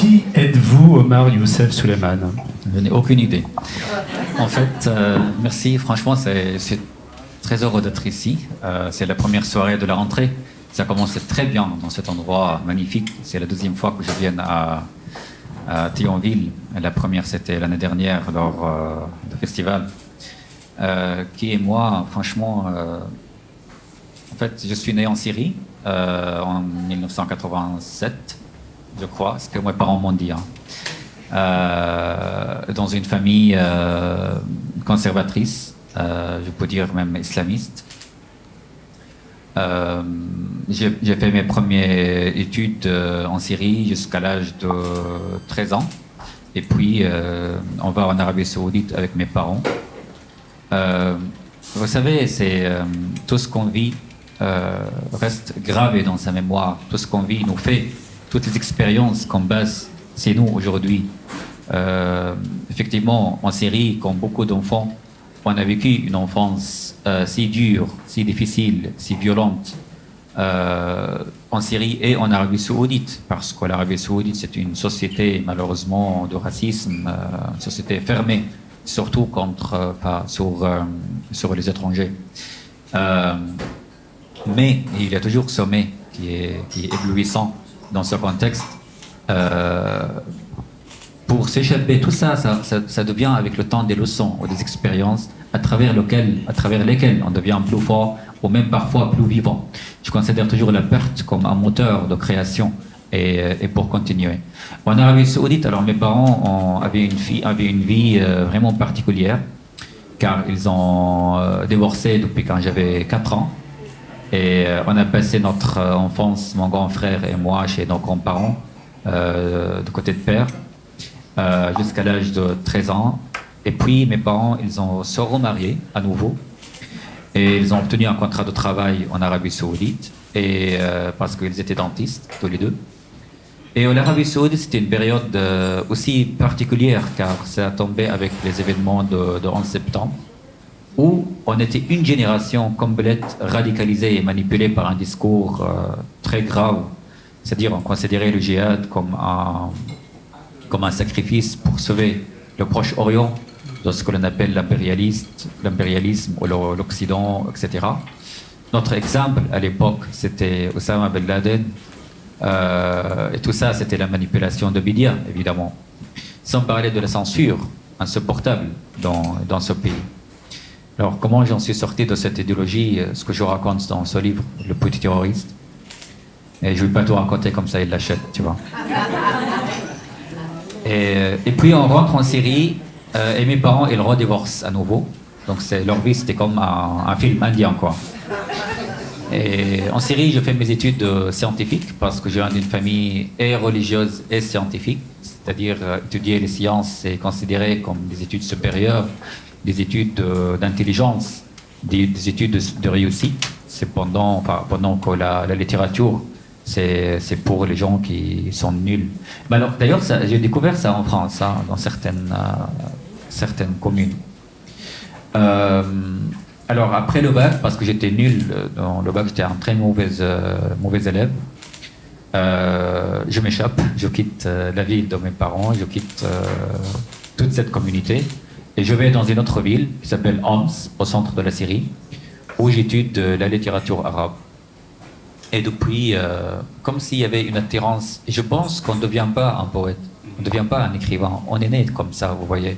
Qui êtes-vous, Omar Youssef Souleymane? Je n'ai aucune idée. En fait, merci. Franchement, c'est très heureux d'être ici. C'est la première soirée de la rentrée. Ça a commencé très bien dans cet endroit magnifique. C'est la deuxième fois que je viens à Thionville. La première, c'était l'année dernière lors du festival. Qui est moi, franchement, en fait, je suis né en Syrie en 1987, je crois, ce que mes parents m'ont dit. Dans une famille conservatrice, je peux dire même islamiste. J'ai fait mes premières études en Syrie jusqu'à l'âge de 13 ans. Et puis, on va en Arabie Saoudite avec mes parents. Vous savez, tout ce qu'on vit reste gravé dans sa mémoire. Tout ce qu'on vit nous fait, toutes les expériences qu'on base, c'est nous aujourd'hui. Effectivement, en Syrie, comme beaucoup d'enfants, on a vécu une enfance si dure, si difficile, si violente en Syrie et en Arabie Saoudite, parce que l'Arabie Saoudite, c'est une société malheureusement de racisme, une société fermée, surtout sur les étrangers. Mais il y a toujours sommet qui est éblouissant dans ce contexte. Pour s'échapper, tout ça, ça devient avec le temps des leçons ou des expériences à travers lesquelles on devient plus fort ou même parfois plus vivant. Je considère toujours la perte comme un moteur de création et pour continuer. En Arabie Saoudite, alors mes parents avaient une vie vraiment particulière car ils ont divorcé depuis quand j'avais 4 ans. Et on a passé notre enfance, mon grand frère et moi, chez nos grands-parents, de côté de père, jusqu'à l'âge de 13 ans. Et puis mes parents, ils se remariés à nouveau. Et ils ont obtenu un contrat de travail en Arabie Saoudite, parce qu'ils étaient dentistes, tous les deux. Et en Arabie Saoudite, c'était une période aussi particulière, car ça a tombé avec les événements de 11 septembre. Où on était une génération complète radicalisée et manipulée par un discours très grave. C'est-à-dire on considérait le djihad comme un sacrifice pour sauver le Proche-Orient de ce que l'on appelle l'impérialisme ou l'Occident, etc. Notre exemple à l'époque, c'était Osama Ben Laden. Et tout ça, c'était la manipulation de médias, évidemment. Sans parler de la censure insupportable dans ce pays. Alors, comment j'en suis sorti de cette idéologie, ce que je raconte dans ce livre, Le Petit Terroriste. Et je ne vais pas tout raconter comme ça, il l'achète, tu vois. Et puis, on rentre en Syrie, et mes parents, ils redivorcent à nouveau. Donc, leur vie, c'était comme un film indien, quoi. Et en Syrie, je fais mes études scientifiques, parce que je viens d'une famille et religieuse et scientifique. C'est-à-dire, étudier les sciences, c'est considéré comme des études supérieures, des études d'intelligence, des études de réussite. C'est pendant que la littérature, c'est pour les gens qui sont nuls. Mais alors, d'ailleurs, j'ai découvert ça en France, dans certaines communes. Alors, après le bac, parce que j'étais nul dans le bac, j'étais un très mauvais élève, je m'échappe, je quitte la ville de mes parents, je quitte toute cette communauté. Et je vais dans une autre ville qui s'appelle Homs, au centre de la Syrie, où j'étudie la littérature arabe. Et depuis, comme s'il y avait une attirance, et je pense qu'on ne devient pas un poète, on ne devient pas un écrivain, on est né comme ça, vous voyez.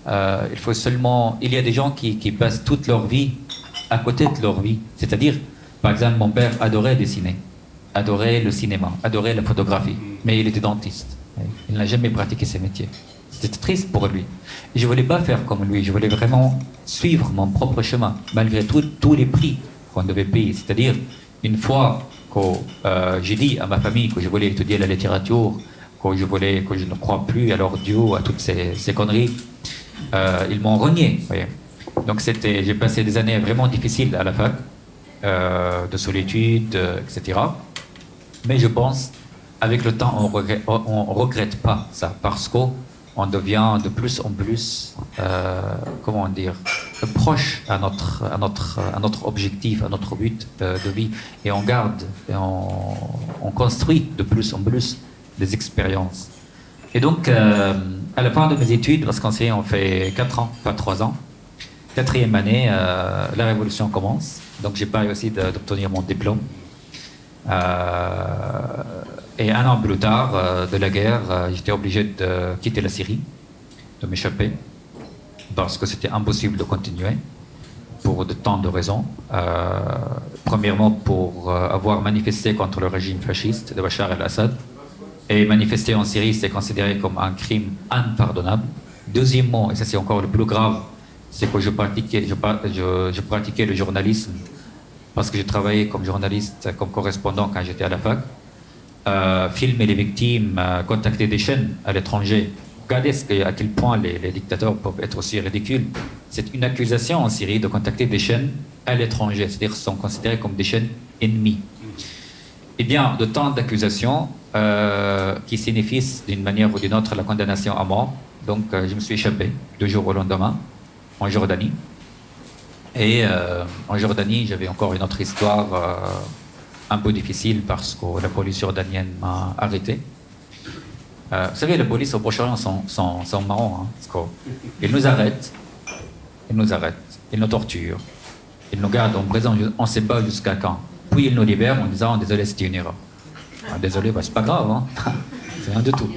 Il y a des gens qui passent toute leur vie à côté de leur vie. C'est-à-dire, par exemple, mon père adorait dessiner, adorait le cinéma, adorait la photographie, mais il était dentiste. Il n'a jamais pratiqué ces métiers. C'était triste pour lui. Et je ne voulais pas faire comme lui. Je voulais vraiment suivre mon propre chemin, malgré tous les prix qu'on devait payer. C'est-à-dire, une fois que j'ai dit à ma famille que je voulais étudier la littérature, que je ne crois plus à leur Dieu, à toutes ces conneries, ils m'ont renié. Voyez. Donc j'ai passé des années vraiment difficiles à la fac, de solitude, etc. Mais je pense, avec le temps, on ne regrette pas ça, parce qu'on devient de plus en plus, proche à notre objectif, à notre but de vie, et on garde, et on construit de plus en plus des expériences. Et donc, à la fin de mes études, parce qu'en Syrie, on fait 4 ans, pas 3 ans, quatrième année, la révolution commence. Donc, j'ai pas réussi d'obtenir mon diplôme. Et un an plus tard de la guerre, j'étais obligé de quitter la Syrie, de m'échapper, parce que c'était impossible de continuer, pour de tant de raisons. Premièrement, pour avoir manifesté contre le régime fasciste de Bachar el-Assad. Et manifester en Syrie, c'est considéré comme un crime impardonnable. Deuxièmement, et ça c'est encore le plus grave, c'est que je pratiquais le journalisme, parce que j'ai travaillé comme journaliste, comme correspondant quand j'étais à la fac. Filmer les victimes, contacter des chaînes à l'étranger. Regardez à quel point les dictateurs peuvent être aussi ridicules. C'est une accusation en Syrie de contacter des chaînes à l'étranger, c'est-à-dire sont considérées comme des chaînes ennemies. Eh bien, de tant d'accusations qui signifient d'une manière ou d'une autre la condamnation à mort. Donc, je me suis échappé 2 jours au lendemain en Jordanie. Et en Jordanie, j'avais encore une autre histoire un peu difficile parce que la police jordanienne m'a arrêté. Vous savez, la police au Proche-Orient sont marrants. Hein, parce qu'ils nous arrêtent, ils nous torturent, ils nous gardent en prison, on ne sait pas jusqu'à quand. Puis ils nous libèrent en disant désolé, c'était une erreur. Désolé, c'est pas grave, hein. C'est rien du tout.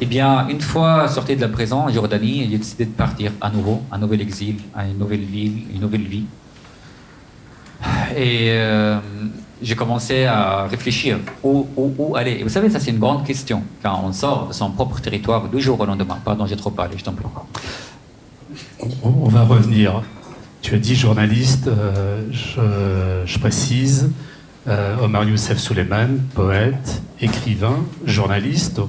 Eh bien, une fois sorti de la prison en Jordanie, j'ai décidé de partir à nouveau, un nouvel exil, à une nouvelle ville, une nouvelle vie. Et j'ai commencé à réfléchir où aller. Et vous savez, ça c'est une grande question. Quand on sort de son propre territoire du jour au lendemain. Pardon, j'ai trop parlé, je t'en prie. On va revenir. Tu as dit journaliste, je précise, Omar Youssef Souleiman, poète, écrivain, journaliste.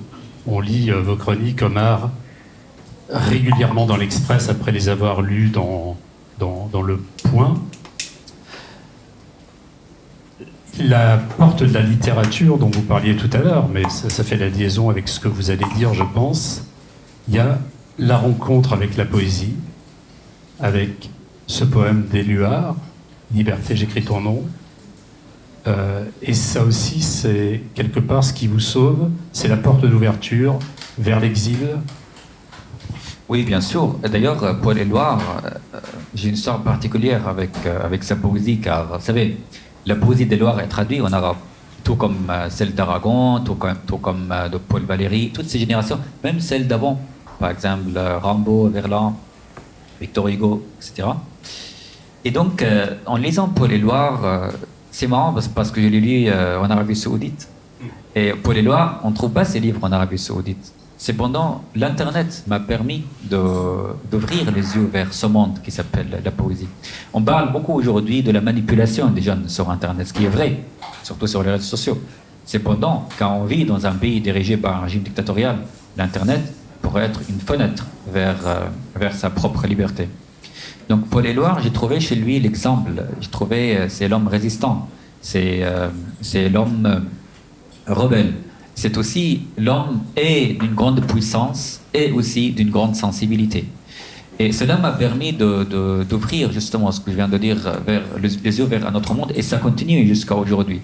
On lit vos chroniques, Omar, régulièrement dans l'Express après les avoir lues dans Le Point. La porte de la littérature dont vous parliez tout à l'heure, mais ça fait la liaison avec ce que vous allez dire, je pense. Il y a la rencontre avec la poésie, avec ce poème d'Éluard, Liberté, j'écris ton nom. Et ça aussi, c'est quelque part ce qui vous sauve, c'est la porte d'ouverture vers l'exil. Oui, bien sûr. D'ailleurs, Paul Éluard, j'ai une histoire particulière avec sa poésie, car, vous savez, la poésie d'Éluard est traduite en arabe, tout comme celle d'Aragon, tout comme de Paul Valéry, toutes ces générations, même celles d'avant, par exemple Rimbaud, Verlaine, Victor Hugo, etc. Et donc, en lisant Paul Éluard, c'est marrant parce que je l'ai lu en Arabie Saoudite. Et Paul Éluard, on ne trouve pas ses livres en Arabie Saoudite. Cependant, l'Internet m'a permis d'ouvrir les yeux vers ce monde qui s'appelle la poésie. On parle beaucoup aujourd'hui de la manipulation des jeunes sur Internet, ce qui est vrai, surtout sur les réseaux sociaux. Cependant, quand on vit dans un pays dirigé par un régime dictatorial, l'Internet pourrait être une fenêtre vers sa propre liberté. Donc Paul Éluard, j'ai trouvé chez lui l'exemple. J'ai trouvé c'est l'homme résistant, c'est l'homme rebelle. C'est aussi l'homme est d'une grande puissance et aussi d'une grande sensibilité. Et cela m'a permis d'ouvrir justement ce que je viens de dire vers les yeux vers un autre monde, et ça continue jusqu'à aujourd'hui.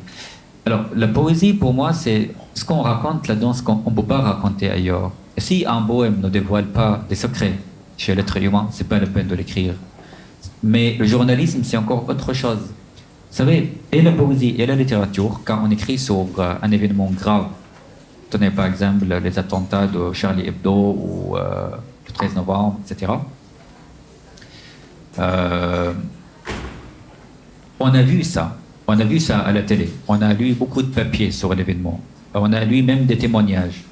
Alors la poésie pour moi c'est ce qu'on raconte là-dedans, ce qu'on ne peut pas raconter ailleurs. Et si un poème ne dévoile pas des secrets chez l'être humain, c'est pas la peine de l'écrire. Mais le journalisme c'est encore autre chose. Vous savez, et la poésie et la littérature, quand on écrit sur un événement grave, tenez par exemple les attentats de Charlie Hebdo ou le 13 novembre, etc. On a vu ça à la télé, on a lu beaucoup de papiers sur l'événement, on a lu même des témoignages.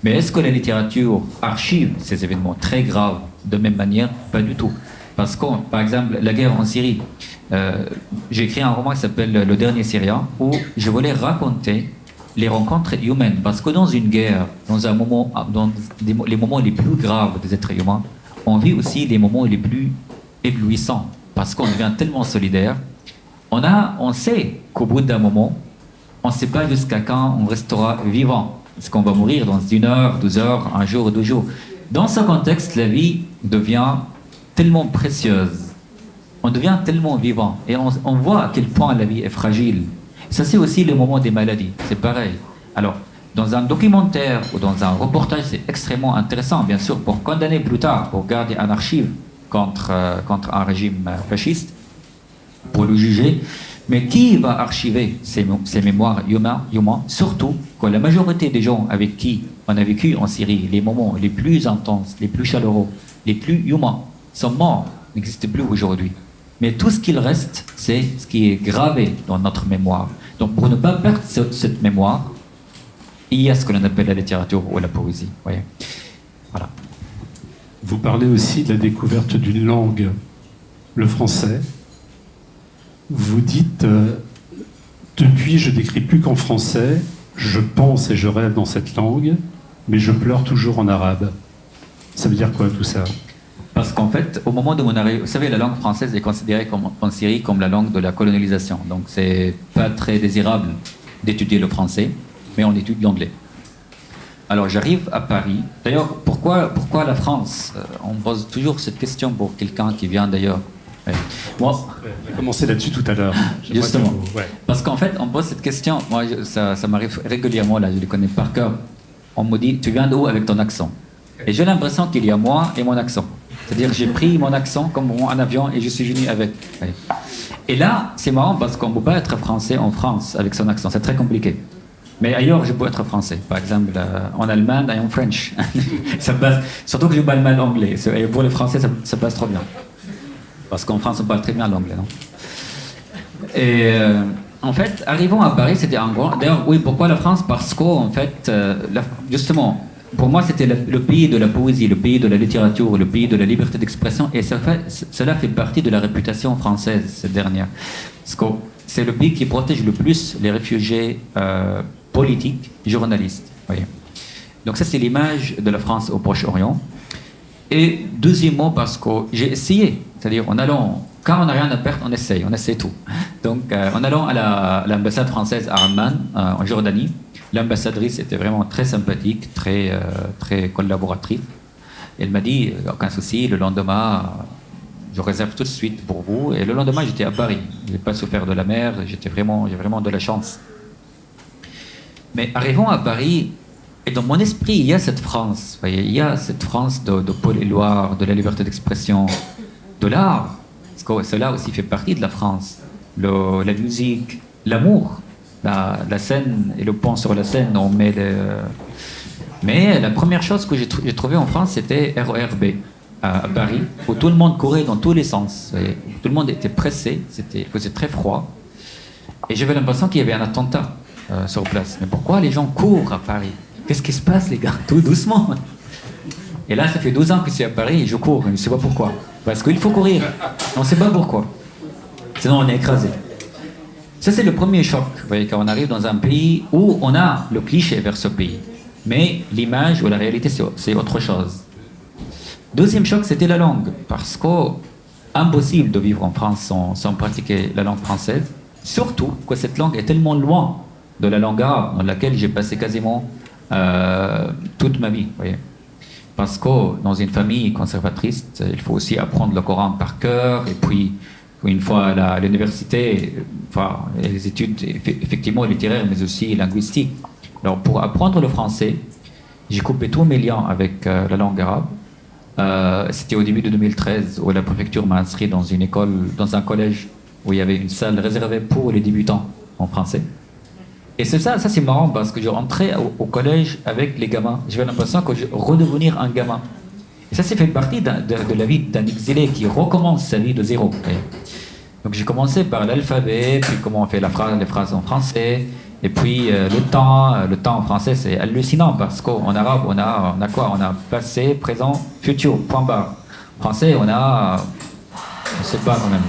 Mais est-ce que la littérature archive ces événements très graves de même manière? Pas du tout. Parce que, par exemple, la guerre en Syrie, j'ai écrit un roman qui s'appelle Le Dernier Syrien, où je voulais raconter les rencontres humaines. Parce que dans une guerre, dans les moments les plus graves des êtres humains, on vit aussi les moments les plus éblouissants. Parce qu'on devient tellement solidaire. On sait qu'au bout d'un moment, on ne sait pas jusqu'à quand on restera vivant. Est-ce qu'on va mourir dans 1 heure, 12 heures, 1 jour, 2 jours? Dans ce contexte, la vie devient tellement précieuse. On devient tellement vivant. Et on voit à quel point la vie est fragile. Ça, c'est aussi le moment des maladies. C'est pareil. Alors, Dans un documentaire ou dans un reportage, c'est extrêmement intéressant, bien sûr, pour condamner plus tard, pour garder un archive contre un régime fasciste, pour le juger. Mais qui va archiver ces mémoires humains, surtout quand la majorité des gens avec qui on a vécu en Syrie, les moments les plus intenses, les plus chaleureux, les plus humains, sont morts, n'existent plus aujourd'hui. Mais tout ce qu'il reste, c'est ce qui est gravé dans notre mémoire. Donc pour ne pas perdre cette mémoire, il y a ce que l'on appelle la littérature ou la poésie. Voyez. Voilà. Vous parlez aussi de la découverte d'une langue, le français. Vous dites, depuis je n'écris plus qu'en français, je pense et je rêve dans cette langue, mais je pleure toujours en arabe. Ça veut dire quoi tout ça? Parce qu'en fait, au moment de mon arrivée, vous savez, la langue française est considérée en Syrie comme la langue de la colonisation. Donc c'est pas très désirable d'étudier le français, mais on étudie l'anglais. Alors j'arrive à Paris. D'ailleurs, pourquoi la France? On pose toujours cette question pour quelqu'un qui vient d'ailleurs. Ouais. Moi, on a commencé là-dessus tout à l'heure. Justement. Parce qu'en fait, on pose cette question. Moi, ça m'arrive régulièrement, là, je les connais par cœur. On me dit, tu viens d'où avec ton accent? Et j'ai l'impression qu'il y a moi et mon accent. C'est-à-dire que j'ai pris mon accent comme un avion et je suis venu avec. Ouais. Et là, c'est marrant parce qu'on ne peut pas être français en France avec son accent. C'est très compliqué. Mais ailleurs, je peux être français. Par exemple, en Allemagne, I am French. Ça passe, surtout que je parle mal anglais. Et pour les Français, ça passe trop bien. Parce qu'en France, on parle très bien l'anglais, non? Et en fait, arrivant à Paris, c'était un grand... D'ailleurs, oui, pourquoi la France? Parce qu'en fait, justement, pour moi, c'était le pays de la poésie, le pays de la littérature, le pays de la liberté d'expression. Et cela fait partie de la réputation française, cette dernière. Parce que c'est le pays qui protège le plus les réfugiés politiques, journalistes. Voyez. Donc ça, c'est l'image de la France au Proche-Orient. Et deuxièmement, parce que j'ai essayé, c'est-à-dire en allant, quand on n'a rien à perdre, on essaye tout. Donc en allant à l'ambassade française à Amman, en Jordanie, l'ambassadrice était vraiment très sympathique, très collaboratrice. Elle m'a dit, aucun souci, le lendemain, je réserve tout de suite pour vous. Et le lendemain, j'étais à Paris. Je n'ai pas souffert de la mer, j'ai vraiment de la chance. Mais arrivant à Paris, et dans mon esprit, il y a cette France, voyez, il y a cette France de Paul Éluard, de la liberté d'expression, de l'art, parce que cela aussi fait partie de la France. La musique, l'amour, la scène et le pont sur la scène, on met Mais la première chose que j'ai trouvée en France, c'était RERB à Paris, où tout le monde courait dans tous les sens. Voyez. Tout le monde était pressé, il faisait très froid, et j'avais l'impression qu'il y avait un attentat sur place. Mais pourquoi les gens courent à Paris? Qu'est-ce qui se passe, les gars? Tout doucement. Et là, ça fait 12 ans que je suis à Paris et je cours. Je ne sais pas pourquoi. Parce qu'il faut courir. On ne sait pas pourquoi. Sinon, on est écrasé. Ça, c'est le premier choc. Vous voyez, quand on arrive dans un pays où on a le cliché vers ce pays. Mais l'image ou la réalité, c'est autre chose. Deuxième choc, c'était la langue. Parce qu'impossible de vivre en France sans pratiquer la langue française. Surtout que cette langue est tellement loin de la langue arabe, dans laquelle j'ai passé quasiment toute ma vie. Voyez. Parce que dans une famille conservatrice, il faut aussi apprendre le Coran par cœur, et puis une fois à l'université, enfin, les études effectivement littéraires, mais aussi linguistiques. Alors pour apprendre le français, j'ai coupé tous mes liens avec la langue arabe. C'était au début de 2013, où la préfecture m'a inscrit dans une école, dans un collège, où il y avait une salle réservée pour les débutants en français. Et c'est ça c'est marrant parce que je rentrais au collège avec les gamins. J'avais l'impression que je redevenir un gamin. Et ça, c'est fait partie de la vie d'un exilé qui recommence sa vie de zéro. Donc j'ai commencé par l'alphabet, puis comment on fait les phrases en français, et puis le temps en français, c'est hallucinant parce qu'en arabe, on a quoi? On a passé, présent, futur, point barre. En français, on a, je ne sais pas quand même.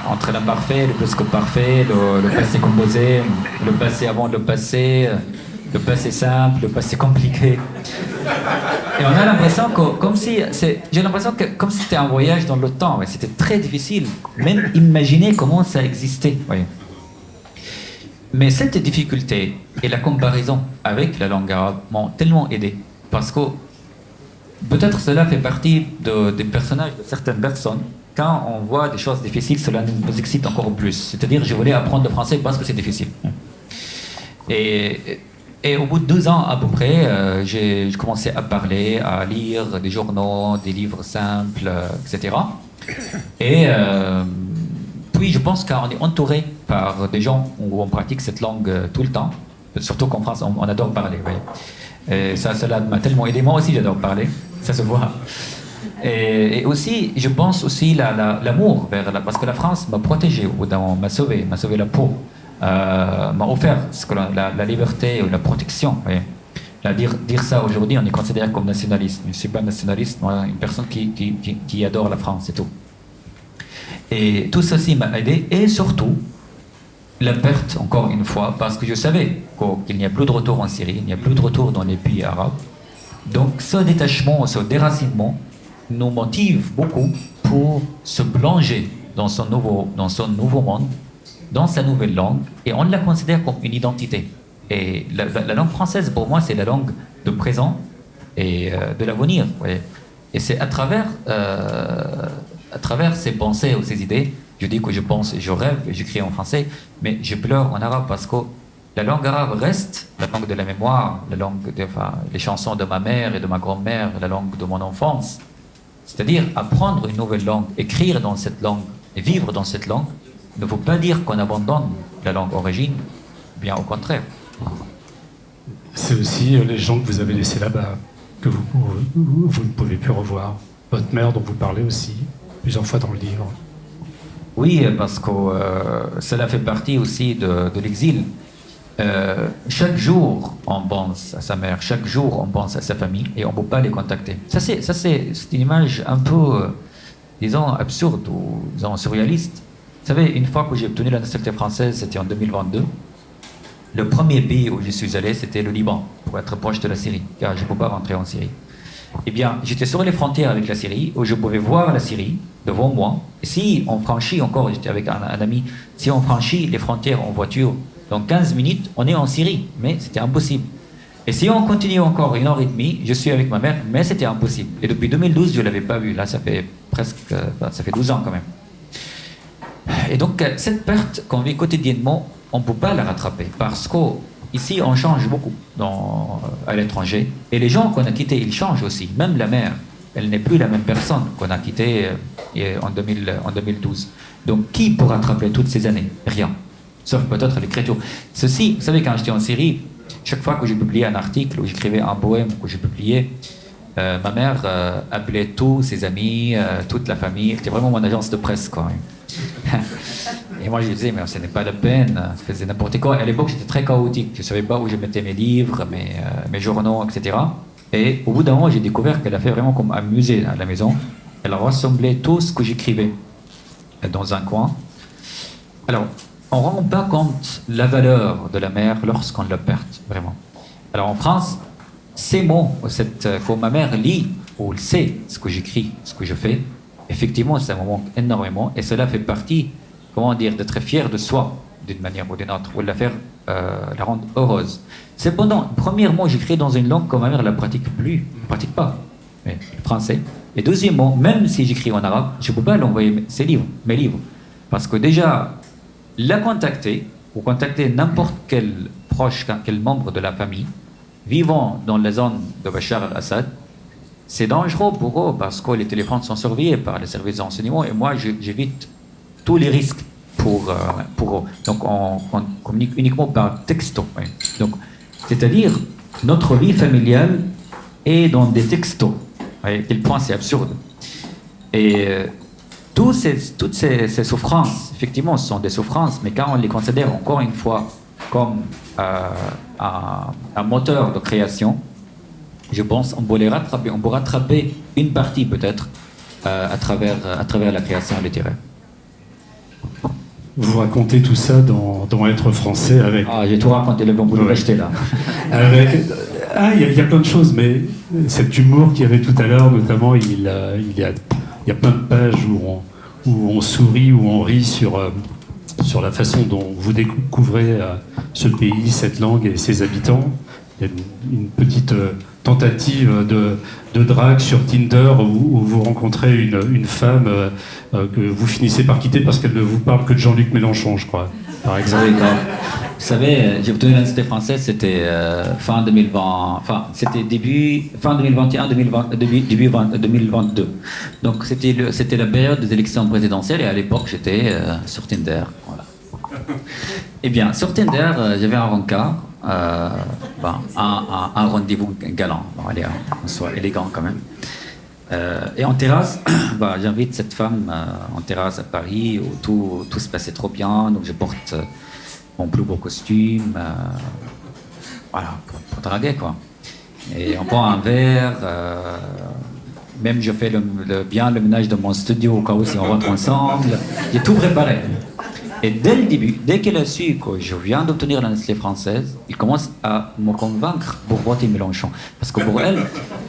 Entre l'imparfait, le plus que parfait, le passé composé, le passé avant le passé simple, le passé compliqué. Et on a l'impression que, j'ai l'impression que comme si c'était un voyage dans le temps, ouais, c'était très difficile, même imaginer comment ça existait. Ouais. Mais cette difficulté et la comparaison avec la langue arabe m'ont tellement aidé, parce que peut-être cela fait partie des personnages de certaines personnes. Quand on voit des choses difficiles, cela nous excite encore plus. C'est-à-dire, je voulais apprendre le français parce que c'est difficile. Et Et au bout de 2 ans à peu près, j'ai commencé à parler, à lire des journaux, des livres simples, etc. Et puis je pense qu'on est entouré par des gens où on pratique cette langue tout le temps. Surtout qu'en France, on adore parler. Oui. Et ça m'a tellement aidé. Moi aussi, j'adore parler. Ça se voit. Et aussi, je pense aussi l'amour parce que la France m'a protégé au bout d'un moment, m'a sauvé la peau, m'a offert la liberté ou la protection. Oui. Là, dire ça aujourd'hui, on est considéré comme nationaliste. Je ne suis pas nationaliste, moi, une personne qui adore la France, c'est tout. Et tout ceci m'a aidé, et surtout, la perte, encore une fois, parce que je savais qu'il n'y a plus de retour en Syrie, il n'y a plus de retour dans les pays arabes. Donc ce détachement, ce déracinement nous motive beaucoup pour se plonger dans son nouveau monde, dans sa nouvelle langue, et on la considère comme une identité. Et la langue française, pour moi, c'est la langue de présent et de l'avenir. Ouais. Et c'est à travers ces pensées ou ces idées, je dis que je pense et je rêve et j'écris en français, mais je pleure en arabe parce que la langue arabe reste la langue de la mémoire, les chansons de ma mère et de ma grand-mère, la langue de mon enfance. C'est-à-dire apprendre une nouvelle langue, écrire dans cette langue et vivre dans cette langue ne veut pas dire qu'on abandonne la langue origine, bien au contraire. C'est aussi les gens que vous avez laissés là-bas, que vous ne pouvez plus revoir. Votre mère dont vous parlez aussi, plusieurs fois dans le livre. Oui, parce que cela fait partie aussi de l'exil. Chaque jour, on pense à sa mère, chaque jour, on pense à sa famille et on ne peut pas les contacter. Ça, c'est une image un peu, disons, absurde ou, disons, surréaliste. Vous savez, une fois que j'ai obtenu la nationalité française, c'était en 2022. Le premier pays où je suis allé, c'était le Liban, pour être proche de la Syrie, car je ne peux pas rentrer en Syrie. Eh bien, j'étais sur les frontières avec la Syrie, où je pouvais voir la Syrie devant moi. Et si on franchit encore, j'étais avec un ami, si on franchit les frontières en voiture, dans 15 minutes, on est en Syrie, mais c'était impossible. Et si on continue encore 1h30, je suis avec ma mère, mais c'était impossible. Et depuis 2012, je ne l'avais pas vu. Là, ça fait 12 ans quand même. Et donc, cette perte qu'on vit quotidiennement, on ne peut pas la rattraper parce qu'ici, on change beaucoup à l'étranger. Et les gens qu'on a quittés, ils changent aussi. Même la mère, elle n'est plus la même personne qu'on a quittée en 2012. Donc, qui peut rattraper toutes ces années? Rien. Sauf peut-être l'écriture. Ceci, vous savez, quand j'étais en Syrie, chaque fois que j'ai publié un article ou j'écrivais un poème que j'ai publié, ma mère appelait tous ses amis, toute la famille. C'était vraiment mon agence de presse, quoi. Et moi, je disais, mais ce n'est pas la peine, je faisais n'importe quoi. Et à l'époque, j'étais très chaotique. Je ne savais pas où je mettais mes livres, mes journaux, etc. Et au bout d'un moment, j'ai découvert qu'elle a fait vraiment comme un musée à la maison. Elle a rassemblé tout ce que j'écrivais dans un coin. Alors, on ne rend pas compte la valeur de la mère lorsqu'on la perd, vraiment. Alors en France, ces mots, quand ma mère lit ou sait ce que j'écris, ce que je fais, effectivement, ça me manque énormément et cela fait partie, comment dire, d'être fier de soi d'une manière ou d'une autre, ou de la rendre heureuse. Cependant, premièrement, j'écris dans une langue que ma mère ne pratique pratique pas, mais français. Et deuxièmement, même si j'écris en arabe, je ne peux pas l'envoyer mes livres, parce que déjà, la contacter, ou contacter n'importe quel proche, quel membre de la famille, vivant dans la zone de Bachar al-Assad, c'est dangereux pour eux parce que les téléphones sont surveillés par les services de renseignement et moi j'évite tous les risques pour eux. Donc on communique uniquement par texto. Oui. Donc, c'est-à-dire notre vie familiale est dans des textos. À quel point c'est absurde. Et toutes ces souffrances, effectivement, ce sont des souffrances, mais quand on les considère encore une fois comme un moteur de création, je pense qu'on peut les rattraper, on peut rattraper une partie peut-être à travers la création littéraire. Vous racontez tout ça dans Être français avec... Ah, j'ai tout raconté, le bon bout de l'acheter là. Il y a plein de choses, mais cet humour qu'il y avait tout à l'heure, notamment, il y a plein de pages où on sourit, où on rit sur la façon dont vous découvrez ce pays, cette langue et ses habitants. Il y a une petite tentative de drague sur Tinder où vous rencontrez une femme que vous finissez par quitter parce qu'elle ne vous parle que de Jean-Luc Mélenchon, je crois, par exemple. savez, j'ai obtenu la nationalité française, c'était fin 2020, enfin, c'était fin 2021, 2022. Donc, c'était la période des élections présidentielles et à l'époque, j'étais sur Tinder. Voilà. Eh bien, sur Tinder, j'avais un rencard, un rendez-vous galant. Bon, allez, on soit élégant quand même. Et en terrasse, j'invite cette femme en terrasse à Paris où tout se passait trop bien. Donc je porte mon plus beau costume, voilà, pour draguer quoi. Et on prend un verre, même je fais bien le ménage de mon studio au cas où si on rentre ensemble. J'ai tout préparé. Et dès le début, dès qu'elle a su que je viens d'obtenir la nationalité française, il commence à me convaincre pour voter Mélenchon. Parce que pour elle,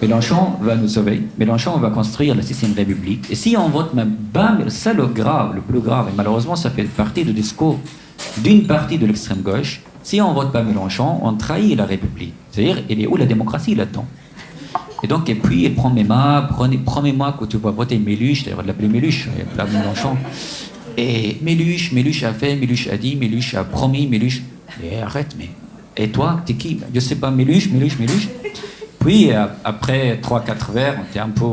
Mélenchon va nous sauver. Mélenchon va construire la 6e République. Et si on vote même bam, c'est le plus grave, et malheureusement ça fait partie du discours d'une partie de l'extrême gauche, si on vote pas Mélenchon, on trahit la République. C'est-à-dire, il est où la démocratie là-dedans? Et donc, et puis, elle prend mes mains, promets-moi que tu vas voter Méluche, d'ailleurs, elle l'appelait Méluche, elle l'appelait Mélenchon. Et Méluche a fait, Méluche a dit, Méluche a promis, Méluche. Et arrête, mais. Et toi, t'es qui? Je sais pas, Méluche. Puis, après 3-4 verres, on était un peu,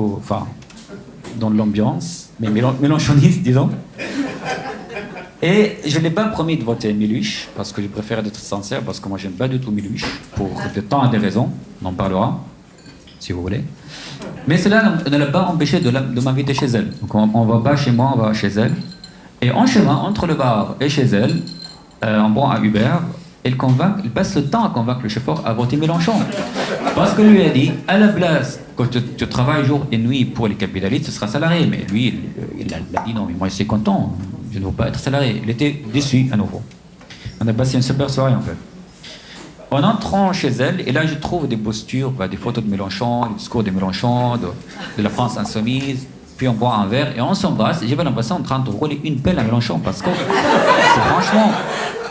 dans l'ambiance, mais mélenchoniste, disons. Et je n'ai pas promis de voter Méluche, parce que je préfère être sincère, parce que moi, j'aime pas du tout Méluche, pour de tant et des raisons. On en parlera, si vous voulez. Mais cela ne l'a pas empêché de m'inviter chez elle. Donc, on va pas chez moi, on va chez elle. Et en chemin, entre le bar et chez elle, on prend un Uber, elle passe le temps à convaincre le chauffeur à voter Mélenchon. Parce que lui a dit, à la place que tu travailles jour et nuit pour les capitalistes, ce sera salarié. Mais lui, il a dit non, mais moi je suis content, je ne veux pas être salarié. Il était déçu à nouveau. On a passé une super soirée en fait. En entrant chez elle, et là je trouve des postures, des photos de Mélenchon, des discours de Mélenchon, de la France insoumise. Puis on boit un verre et on s'embrasse. Et j'avais l'impression en train de rouler une pelle à Mélenchon parce que franchement,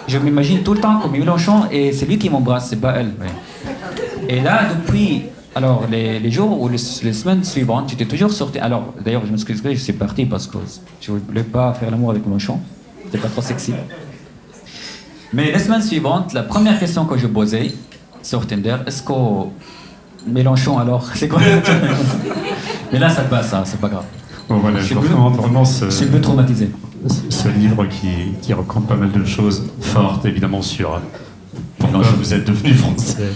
je m'imagine tout le temps comme Mélenchon et c'est lui qui m'embrasse, c'est pas elle. Ouais. Et là, depuis, alors les jours ou les semaines suivantes, j'étais toujours sorti. Alors d'ailleurs, je m'excuse, je suis parti parce que je voulais pas faire l'amour avec Mélenchon. C'était pas trop sexy. Mais les semaines suivantes, la première question que je posais sur Tinder, est-ce que Mélenchon alors, c'est quoi? Mais là, ça passe, hein, c'est pas grave. Bon, voilà, je recommande vraiment je suis un peu traumatisé. Ce livre qui raconte pas mal de choses fortes, évidemment, sur pourquoi vous êtes devenu français.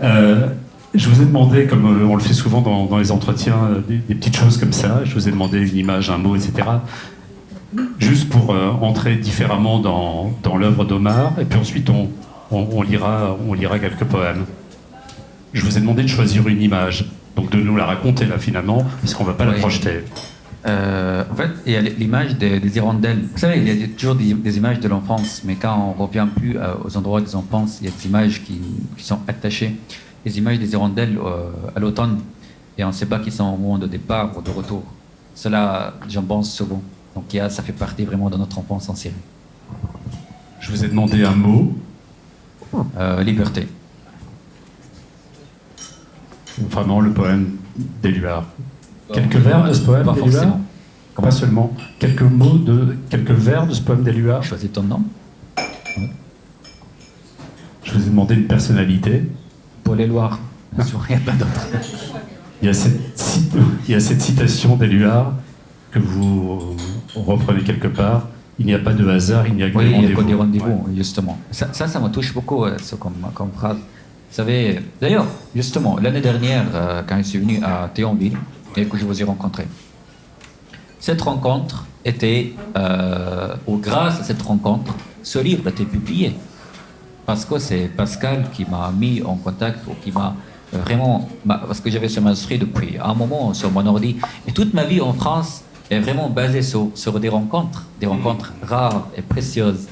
Je vous ai demandé, comme on le fait souvent dans les entretiens, des petites choses comme ça. Je vous ai demandé une image, un mot, etc. Juste pour entrer différemment dans l'œuvre d'Omar. Et puis ensuite, on lira quelques poèmes. Je vous ai demandé de choisir une image. Donc de nous la raconter là finalement, parce qu'on ne va pas la projeter. En fait, il y a l'image des hirondelles. Vous savez, il y a toujours des images de l'enfance, mais quand on ne revient plus aux endroits des enfances, il y a des images qui sont attachées. Les images des hirondelles à l'automne, et on ne sait pas qui sont au moment de départ ou de retour. Cela, j'en pense souvent. Donc ça fait partie vraiment de notre enfance en série. Je vous ai demandé un mot. Liberté. Vraiment le poème d'Éluard. Quelques vers de ce poème Pas d'Éluard? forcément. Pas seulement. Quelques vers de ce poème d'Éluard? Choisis ton nom. Oui. Je vous ai demandé une personnalité. Paul Éluard. Bien sûr, il n'y a pas d'autre. Il y a cette citation d'Éluard que vous reprenez quelque part. Il n'y a pas de hasard, il n'y a que des rendez-vous. Oui, il n'y a que des rendez-vous, ouais. Justement. Ça me touche beaucoup, comme phrase. Vous savez, d'ailleurs, justement, l'année dernière, quand je suis venu à Théonville et que je vous ai rencontré, cette rencontre était, ou grâce à cette rencontre, ce livre a été publié. Parce que c'est Pascal qui m'a mis en contact, ou qui m'a vraiment... Parce que j'avais ce manuscrit depuis un moment sur mon ordi. Et toute ma vie en France est vraiment basée sur des rencontres rares et précieuses.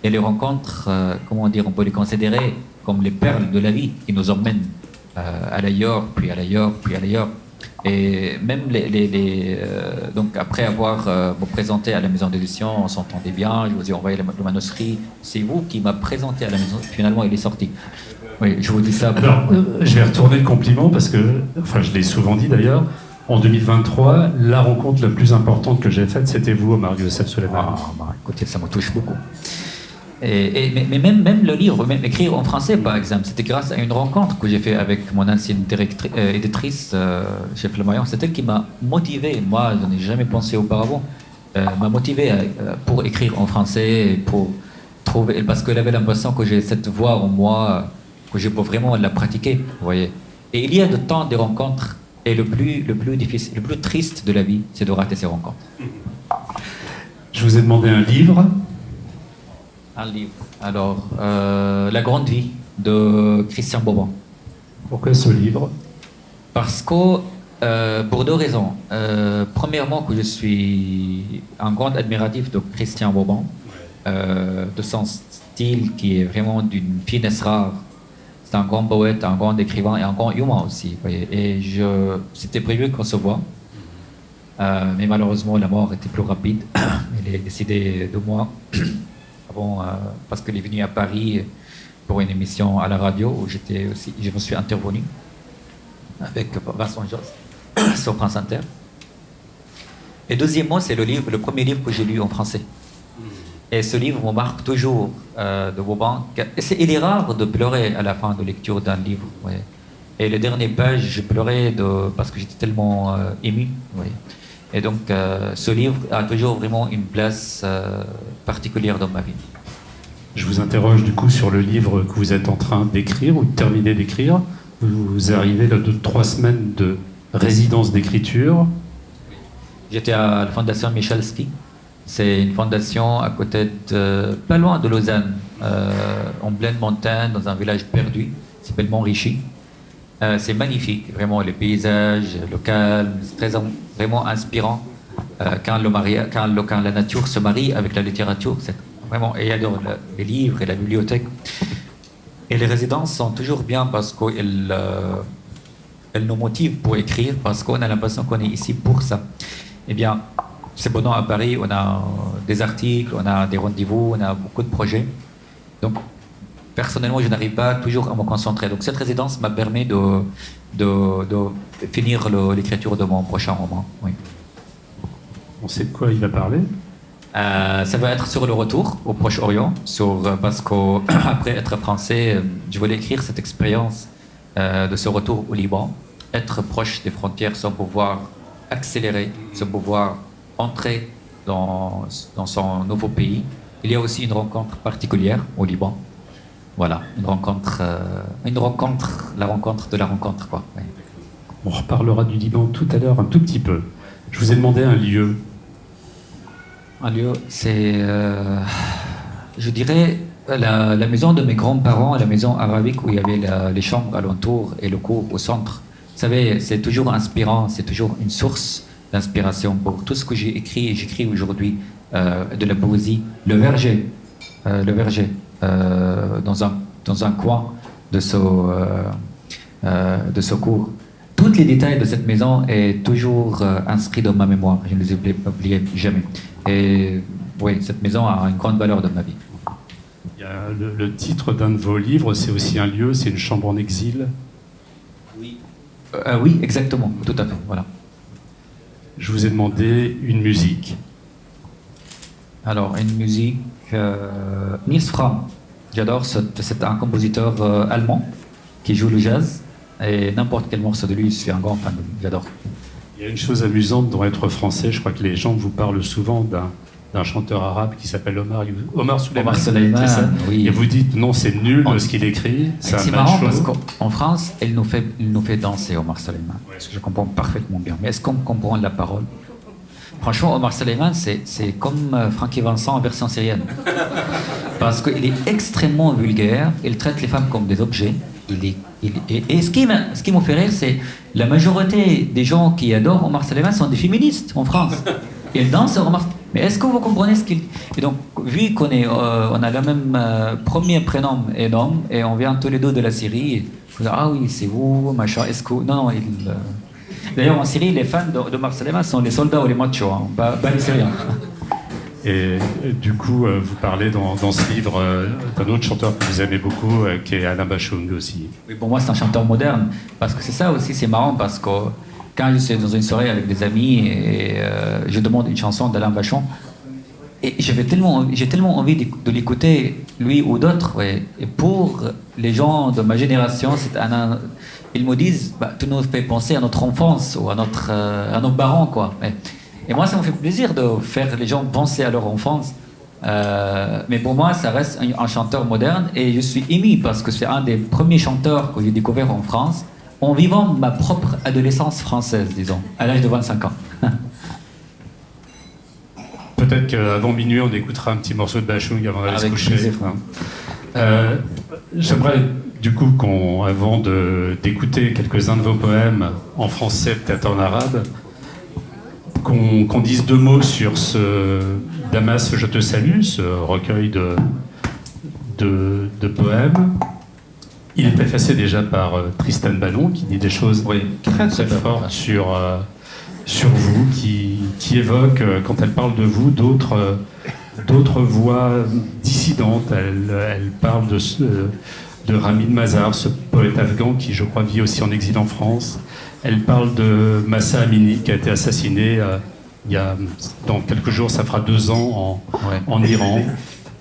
Et les rencontres, comment dire, on peut les considérer comme les perles de la vie qui nous emmènent à l'ailleurs, puis à l'ailleurs, puis à l'ailleurs. Et même donc après avoir me présenté à la maison d'édition, on s'entendait bien, je vous ai envoyé le manuscrit. C'est vous qui m'a présenté à la maison, finalement il est sorti. Oui, je vous dis ça. Alors, je vais retourner le compliment parce que, enfin je l'ai souvent dit d'ailleurs, en 2023, la rencontre la plus importante que j'ai faite, c'était vous, Omar Youssef Souleymane. Écoutez, ça me touche beaucoup. Mais même le livre, même écrire en français, par exemple, c'était grâce à une rencontre que j'ai fait avec mon ancienne éditrice chez Flamboyant. C'est elle qui m'a motivé. Moi, je n'ai jamais pensé auparavant. M'a motivé pour écrire en français, pour trouver, parce qu'elle avait l'impression que j'ai cette voix en moi, que je peux vraiment la pratiquer, vous voyez. Et il y a de temps des rencontres, et le plus difficile, le plus triste de la vie, c'est de rater ces rencontres. Je vous ai demandé un livre. Un livre. Alors, La Grande Vie de Christian Bobin. Pourquoi ce livre? Parce que, pour deux raisons. Premièrement, que je suis un grand admiratif de Christian Bobin, de son style qui est vraiment d'une finesse rare. C'est un grand poète, un grand écrivain et un grand humain aussi. Vous voyez. Et c'était prévu qu'on se voit. Mais malheureusement, la mort était plus rapide. Il est décédé 2 mois. Bon, parce qu'il est venu à Paris pour une émission à la radio où je me suis intervenu avec Vincent Josse sur France Inter. Et deuxièmement, c'est le premier livre que j'ai lu en français. Et ce livre me marque toujours de Bobin. Il est rare de pleurer à la fin de lecture d'un livre. Ouais. Et les dernières pages, je pleurais parce que j'étais tellement ému. Ouais. Et donc, ce livre a toujours vraiment une place particulière dans ma vie. Je vous interroge du coup sur le livre que vous êtes en train d'écrire ou de terminer d'écrire. Vous arrivez là de 3 semaines de résidence d'écriture. J'étais à la Fondation Michalski. C'est une fondation à côté pas loin de Lausanne, en pleine montagne, dans un village perdu, qui s'appelle Montrichy. C'est magnifique, vraiment, les paysages, le calme, c'est vraiment inspirant. Quand la nature se marie avec la littérature, c'est vraiment, et j'adore les livres et la bibliothèque. Et les résidences sont toujours bien parce qu'elles nous motivent pour écrire, parce qu'on a l'impression qu'on est ici pour ça. Eh bien, c'est bon, à Paris, on a des articles, on a des rendez-vous, on a beaucoup de projets. Donc, personnellement, je n'arrive pas toujours à me concentrer. Donc, cette résidence m'a permis de finir l'écriture de mon prochain roman. Oui. On sait de quoi il va parler? Ça va être sur le retour au Proche-Orient, parce qu'après être français, je voulais écrire cette expérience de ce retour au Liban, être proche des frontières sans pouvoir accélérer, sans pouvoir entrer dans son nouveau pays. Il y a aussi une rencontre particulière au Liban. Voilà, la rencontre de la rencontre, quoi. Ouais. On reparlera du Liban tout à l'heure un tout petit peu. Je vous ai demandé un lieu. Un lieu, c'est, je dirais, la maison de mes grands-parents, la maison arabique où il y avait les chambres alentour et le cours au centre. Vous savez, c'est toujours inspirant, c'est toujours une source d'inspiration pour tout ce que j'ai écrit et j'écris aujourd'hui, de la poésie. Le verger, dans un coin de ce cours. Tous les détails de cette maison est toujours inscrit dans ma mémoire. Je ne les oublierai jamais. Et oui, cette maison a une grande valeur dans ma vie. Il y a le titre d'un de vos livres, c'est aussi un lieu, c'est une chambre en exil. Oui. Oui, exactement, tout à fait. Voilà. Je vous ai demandé une musique. Alors, une musique, Nils Fram. J'adore, c'est un compositeur allemand qui joue le jazz. Et n'importe quel morceau de lui, je suis un grand fan de lui, j'adore. Il y a une chose amusante dans être français, je crois que les gens vous parlent souvent d'un chanteur arabe qui s'appelle Omar Souleyman. C'est ça, oui. Et vous dites non, c'est nul ce qu'il écrit. C'est marrant parce qu'en France, il nous fait danser Omar Souleyman. Ouais. Parce que je comprends parfaitement bien. Mais est-ce qu'on comprend la parole? Franchement, Omar Souleyman, c'est comme Francky Vincent en version syrienne. Parce qu'il est extrêmement vulgaire, il traite les femmes comme des objets. Et ce qui me fait rire, c'est la majorité des gens qui adorent Omar Souleyman sont des féministes en France. Ils dansent Omar. Mais est-ce que vous comprenez ce qu'il... Et donc, vu qu'on a le même premier prénom et nom, et on vient tous les deux de la Syrie, vous dites, ah oui, c'est vous, machin, est-ce que... Non, D'ailleurs, en Syrie, les fans d'Omar Souleyman sont les soldats ou les machos, hein, pas les Syriens. Et du coup, vous parlez dans ce livre d'un autre chanteur que vous aimez beaucoup, qui est Alain Bachung aussi. Oui, pour moi, c'est un chanteur moderne. Parce que c'est ça aussi, c'est marrant, parce que quand je suis dans une soirée avec des amis et je demande une chanson d'Alain Bachung, Et j'ai tellement envie de l'écouter, lui ou d'autres. Ouais. Et pour les gens de ma génération, ils me disent, bah, tu nous fais penser à notre enfance ou à nos parents, quoi. Et moi, ça me fait plaisir de faire les gens penser à leur enfance. Mais pour moi, ça reste un chanteur moderne et je suis ému parce que c'est un des premiers chanteurs que j'ai découvert en France en vivant ma propre adolescence française, disons, à l'âge de 25 ans. Peut-être qu'avant minuit, on écoutera un petit morceau de Bachung avant d'aller se coucher. Plaisir. J'aimerais du coup avant d'écouter quelques-uns de vos poèmes en français, peut-être en arabe, qu'on dise deux mots sur ce Damas, je te salue, ce recueil de poèmes. Il est préfacé déjà par Tristan Banon, qui dit des choses très très fortes sur vous, qui évoque, quand elle parle de vous, d'autres voix dissidentes. Elle parle de Ramin Mazar, ce poète afghan qui, je crois, vit aussi en exil en France. Elle parle de Mahsa Amini, qui a été assassiné dans quelques jours, ça fera 2 ans, en Iran.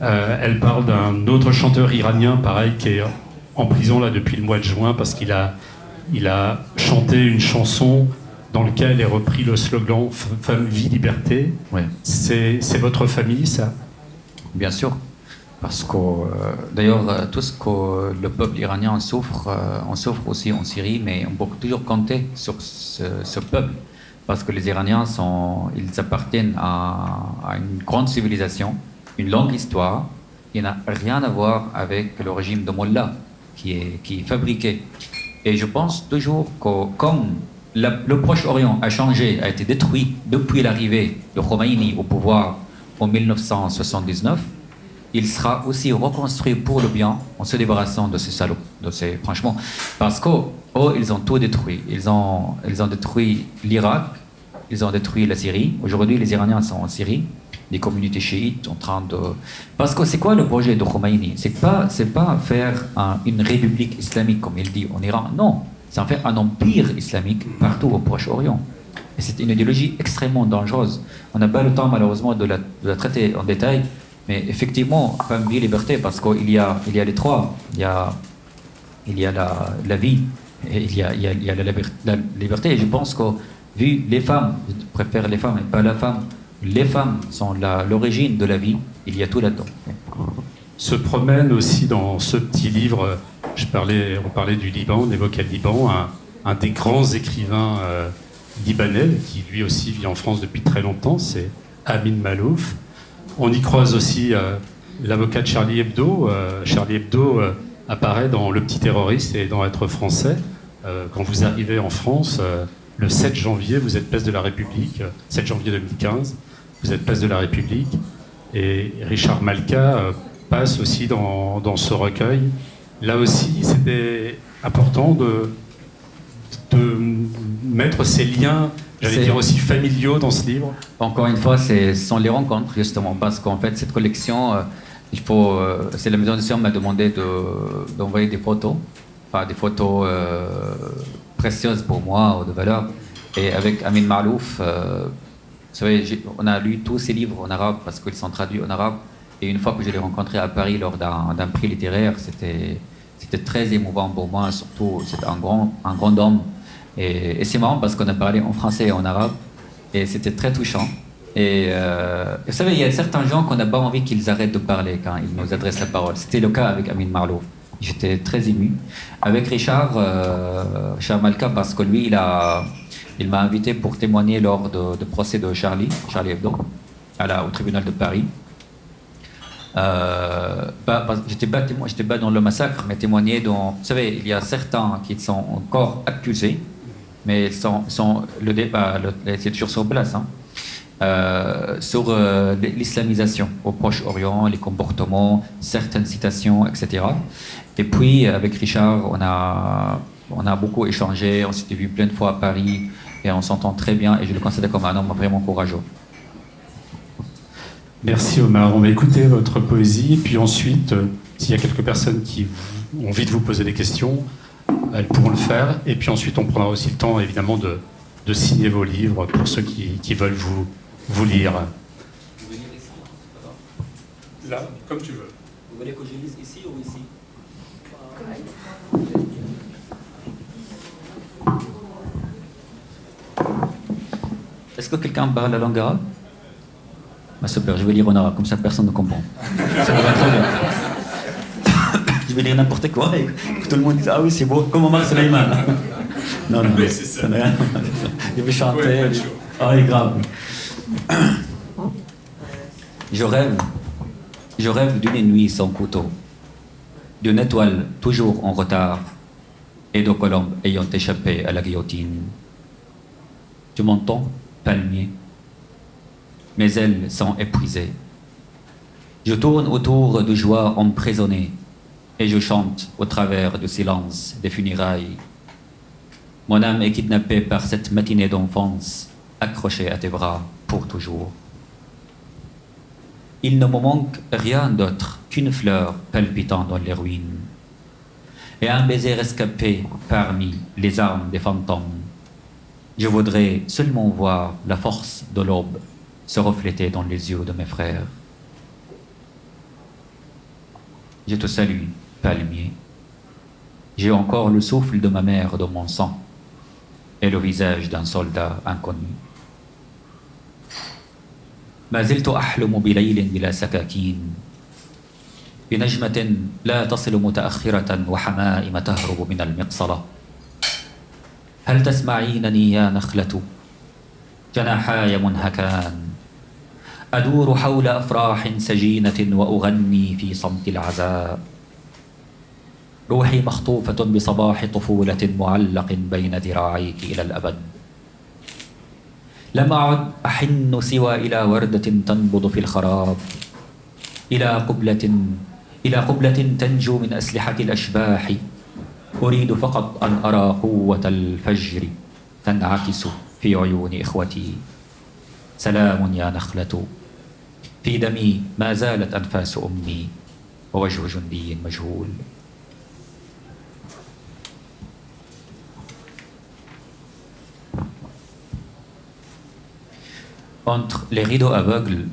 Elle parle d'un autre chanteur iranien, pareil, qui est en prison là depuis le mois de juin, parce qu'il a chanté une chanson dans laquelle est repris le slogan « Femme, vie, liberté ». C'est votre famille, ça? Bien sûr. Parce que, d'ailleurs, tout ce que le peuple iranien souffre, on souffre aussi en Syrie, mais on peut toujours compter sur ce peuple. Parce que les Iraniens, ils appartiennent à une grande civilisation, une longue histoire. Il n'a rien à voir avec le régime de Mollah, qui est fabriqué. Et je pense toujours que comme le Proche-Orient a changé, a été détruit depuis l'arrivée de Khomeini au pouvoir en 1979, il sera aussi reconstruit pour le bien en se débarrassant de ces salauds, franchement, parce qu'ils ont tout détruit. Ils ont détruit l'Irak, ils ont détruit la Syrie. Aujourd'hui, les Iraniens sont en Syrie, des communautés chiites en train de... Parce que c'est quoi le projet de Khomeini? C'est pas faire une république islamique, comme il dit en Iran. Non, c'est en faire un empire islamique partout au Proche-Orient. Et c'est une idéologie extrêmement dangereuse. On n'a pas le temps, malheureusement, de la traiter en détail. Mais effectivement, femme, vie, liberté, parce qu'il y a les trois. Il y a la vie, et il y a la liberté. Et je pense que, vu les femmes, je préfère les femmes et pas la femme, les femmes sont l'origine de la vie, il y a tout là-dedans. Se promène aussi dans ce petit livre, on parlait du Liban, on évoquait le Liban, un des grands écrivains libanais, qui lui aussi vit en France depuis très longtemps, c'est Amin Malouf. On y croise aussi l'avocat de Charlie Hebdo. Charlie Hebdo apparaît dans Le Petit Terroriste et dans Être Français. Quand vous arrivez en France, le 7 janvier, vous êtes place de la République, 7 janvier 2015, vous êtes place de la République. Et Richard Malka passe aussi dans ce recueil. Là aussi, c'était important de mettre ces liens, j'allais dire aussi familiaux, dans ce livre. Encore une fois, ce sont les rencontres, justement, parce qu'en fait, cette collection, c'est la maison d'édition m'a demandé d'envoyer des photos, enfin des photos précieuses pour moi, ou de valeur. Et avec Amin Malouf, vous savez, on a lu tous ses livres en arabe, parce qu'ils sont traduits en arabe. Et une fois que je l'ai rencontré à Paris lors d'un prix littéraire, c'était très émouvant pour moi, surtout, c'était un grand homme. Et c'est marrant parce qu'on a parlé en français et en arabe, et c'était très touchant. Et vous savez, il y a certains gens qu'on n'a pas envie qu'ils arrêtent de parler quand ils nous adressent la parole. C'était le cas avec Amin Malouf. J'étais très ému. Avec Richard Malka, parce que lui, il m'a invité pour témoigner lors du procès de Charlie Hebdo, au tribunal de Paris. J'étais pas dans le massacre, mais témoigner dans... Vous savez, il y a certains qui sont encore accusés, mais le débat, c'est toujours sur place, sur l'islamisation au Proche-Orient, les comportements, certaines citations, etc. Et puis, avec Richard, on a beaucoup échangé, on s'était vu plein de fois à Paris, et on s'entend très bien, et je le considère comme un homme vraiment courageux. Merci Omar. On va écouter votre poésie, puis ensuite, s'il y a quelques personnes qui ont envie de vous poser des questions, elles pourront le faire. Et puis ensuite, on prendra aussi le temps, évidemment, de signer vos livres pour ceux qui veulent vous lire. Là, comme tu veux. Vous voulez que je lise ici ou ici? Est-ce que quelqu'un parle la langue arabe? Ah, super, je vais lire en arabe, comme ça personne ne comprend. Ça va très bien. Je vais lire n'importe quoi et que tout le monde dise ah oui, c'est beau, comme Omar Suleiman. Non, non, Oui, c'est ça. Je vais chanter. Ouais, Ah oui, grave. Je rêve d'une nuit sans couteau, d'une étoile toujours en retard et de colombes ayant échappé à la guillotine. Tu m'entends, palmier? Mes ailes sont épuisées. Je tourne autour de joie emprisonnée et je chante au travers du silence des funérailles. Mon âme est kidnappée par cette matinée d'enfance, accrochée à tes bras pour toujours. Il ne me manque rien d'autre qu'une fleur palpitant dans les ruines et un baiser rescapé parmi les armes des fantômes. Je voudrais seulement voir la force de l'aube se refléter dans les yeux de mes frères. Je te salue, palmier. J'ai encore le souffle de ma mère dans mon sang et le visage d'un soldat inconnu. ما زلت أحلم بليل بلا سكاكين بنجمة لا تصل متأخرة وحمائم تهرب من المقصلة. هل تسمعينني يا نخلة؟ جناحاي منهكان أدور حول أفراح سجينة وأغني في صمت العزاء. روحي مخطوفة بصباح طفولة معلق بين ذراعيك إلى الأبد. لم أعد أحن سوى إلى وردة تنبض في الخراب، إلى قبلة تنجو من أسلحة الأشباح. أريد فقط أن أرى قوة الفجر تنعكس في عيون إخوتي. سلام يا نخلة، في دمي ما زالت أنفاس أمي ووجه جندي مجهول. Entre les rideaux aveugles,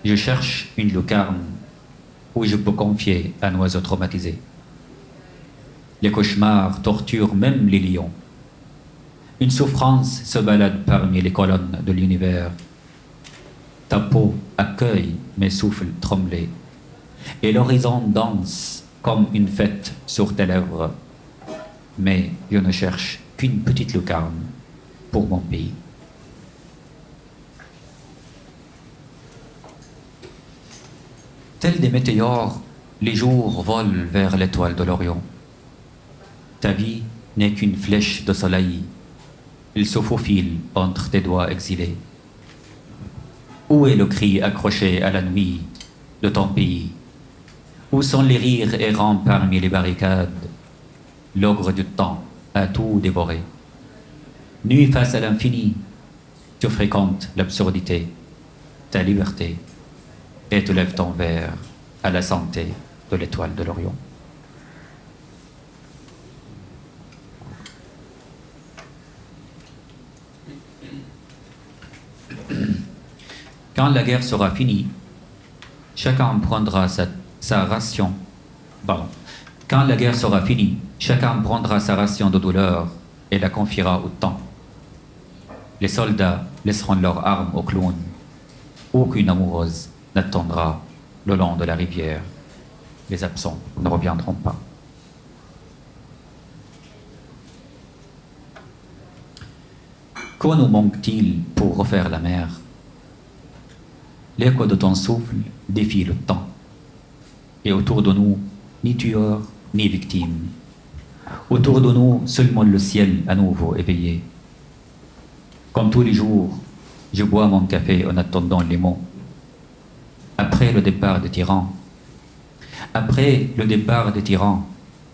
je cherche une lucarne où je peux confier un oiseau traumatisé. Les cauchemars torturent même les lions. Une souffrance se balade parmi les colonnes de l'univers. Ta peau accueille mes souffles tremblés et l'horizon danse comme une fête sur tes lèvres. Mais je ne cherche qu'une petite lucarne pour mon pays. Tels des météores, les jours volent vers l'étoile de l'Orient. Ta vie n'est qu'une flèche de soleil. Il se faufile entre tes doigts exilés. Où est le cri accroché à la nuit de ton pays? Où sont les rires errants parmi les barricades? L'ogre du temps a tout dévoré. Nu face à l'infini, tu fréquentes l'absurdité, ta liberté, et tu lèves ton verre à la santé de l'étoile de l'Orient. Quand la guerre sera finie, chacun prendra sa ration. Pardon. Quand la guerre sera finie, chacun prendra sa ration de douleur et la confiera au temps. Les soldats laisseront leurs armes aux clowns. Aucune amoureuse n'attendra le long de la rivière. Les absents ne reviendront pas. Que nous manque-t-il pour refaire la mer? L'écho de ton souffle défie le temps. Et autour de nous, ni tueur, ni victime. Autour de nous, seulement le ciel à nouveau éveillé. Comme tous les jours, je bois mon café en attendant les mots. Après le départ des tyrans,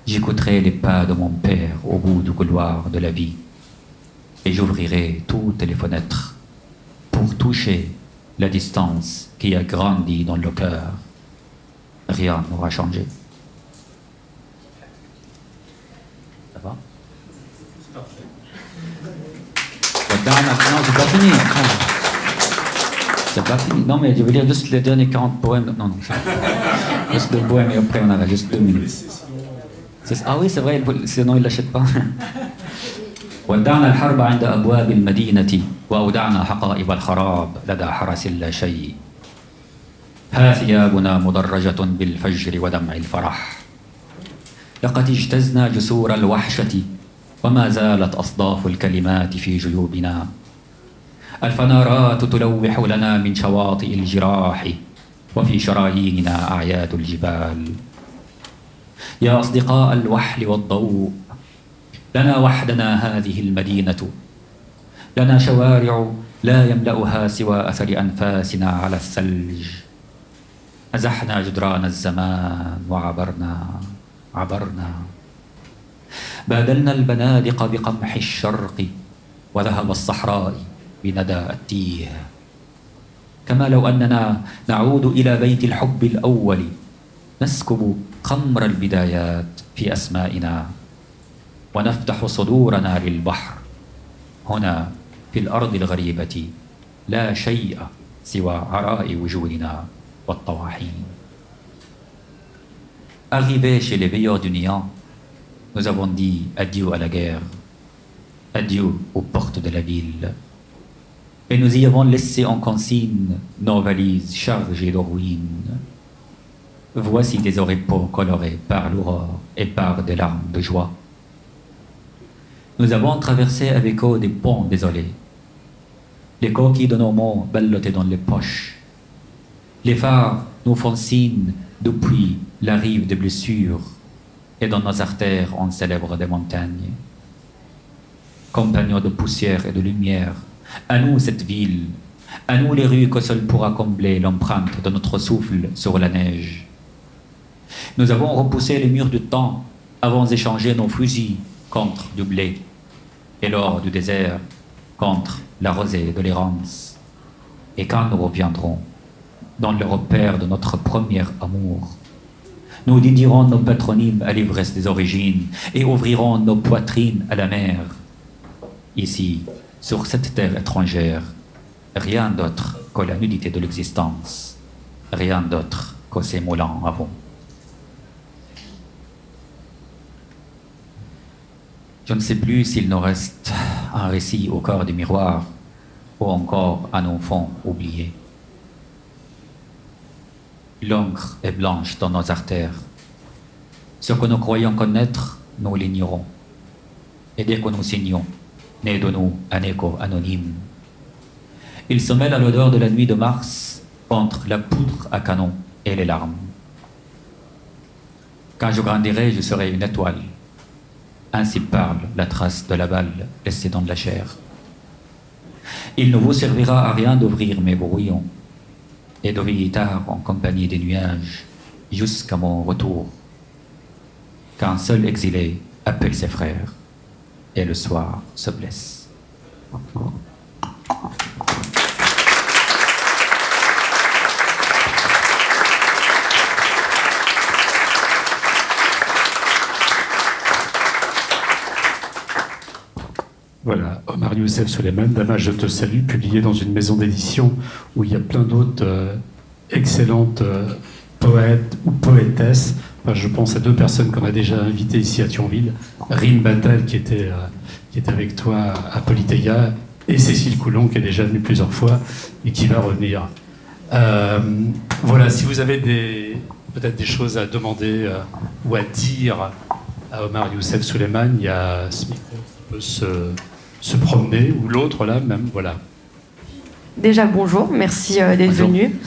j'écouterai les pas de mon père au bout du couloir de la vie et j'ouvrirai toutes les fenêtres pour toucher la distance qui a grandi dans le cœur. Rien n'aura changé. Ça va? C'est parfait. Non, c'est pas fini. C'est pas fini. Non, mais je veux dire juste les derniers 40 poèmes. Non, non, juste 2 poèmes et après on arrête, juste 2 minutes. Ah oui, c'est vrai, sinon il l'achète pas. ودعنا الحرب عند أبواب المدينة وأودعنا حقائب الخراب لدى حرس لا شيء ها ثيابنا مدرجة بالفجر ودمع الفرح لقد اجتزنا جسور الوحشة وما زالت أصداف الكلمات في جيوبنا الفنارات تلوح لنا من شواطئ الجراح وفي شراييننا أعياد الجبال يا أصدقاء الوحل والضوء لنا وحدنا هذه المدينة لنا شوارع لا يملأها سوى أثر أنفاسنا على الثلج أزحنا جدران الزمان عبرنا بادلنا البنادق بقمح الشرق وذهب الصحراء بندى التيه كما لو أننا نعود إلى بيت الحب الأول نسكب خمر البدايات في أسمائنا ونفتح صدورنا للبحر هنا في الأرض الغريبة لا شيء سوى عراء وجودنا والطواحين. Arrivés chez les veilleurs du néant, nous avons dit adieu à la guerre, adieu aux portes de la ville. Et nous y avons laissé en consigne nos valises chargées de ruines. Voici des oripeaux colorés par l'aurore et par des larmes de joie. Nous avons traversé avec eux des ponts désolés. Les coquilles de nos mots ballottées dans les poches. Les phares nous font signe depuis la rive des blessures et dans nos artères on célèbre des montagnes. Compagnons de poussière et de lumière, à nous cette ville, à nous les rues que seul pourra combler l'empreinte de notre souffle sur la neige. Nous avons repoussé les murs du temps, avons échangé nos fusils contre du blé et l'or du désert contre la rosée de l'errance. Et quand nous reviendrons dans le repère de notre premier amour, nous dédierons nos patronymes à l'ivresse des origines et ouvrirons nos poitrines à la mer. Ici, sur cette terre étrangère, rien d'autre que la nudité de l'existence, rien d'autre que ces moulins à vent. Je ne sais plus s'il nous reste un récit au cœur du miroir ou encore un enfant oublié. L'encre est blanche dans nos artères. Ce que nous croyons connaître, nous l'ignorons. Et dès que nous signons, naît de nous un écho anonyme. Il se mêle à l'odeur de la nuit de mars entre la poudre à canon et les larmes. Quand je grandirai, je serai une étoile. Ainsi parle la trace de la balle laissée dans de la chair. Il ne vous servira à rien d'ouvrir mes brouillons et de veiller tard en compagnie des nuages jusqu'à mon retour. Qu'un seul exilé appelle ses frères et le soir se blesse. Voilà, Omar Youssef Souleiman, Dama, je te salue, publié dans une maison d'édition où il y a plein d'autres excellentes poètes ou poétesses. Enfin, je pense à 2 personnes qu'on a déjà invitées ici à Thionville, Rim Batal qui était avec toi à Polythéia, et Cécile Coulon qui est déjà venue plusieurs fois et qui va revenir. Voilà, si vous avez peut-être des choses à demander ou à dire à Omar Youssef Souleiman, il y a ce micro qui peut se promener, ou l'autre là même, voilà. Déjà bonjour, merci d'être venu.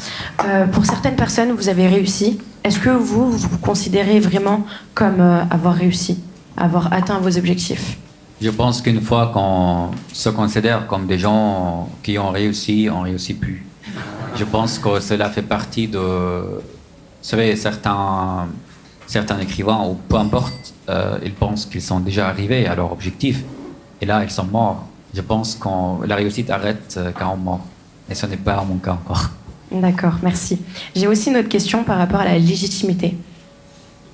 Pour certaines personnes, vous avez réussi. Est-ce que vous considérez vraiment comme avoir réussi, avoir atteint vos objectifs? Je pense qu'une fois qu'on se considère comme des gens qui ont réussi, on ne réussit plus. Je pense que cela fait partie de... Vous savez, certains écrivains, ou peu importe, ils pensent qu'ils sont déjà arrivés à leur objectif. Et là, ils sont morts. Je pense que la réussite arrête quand on meurt. Et ce n'est pas mon cas encore. D'accord, merci. J'ai aussi une autre question par rapport à la légitimité.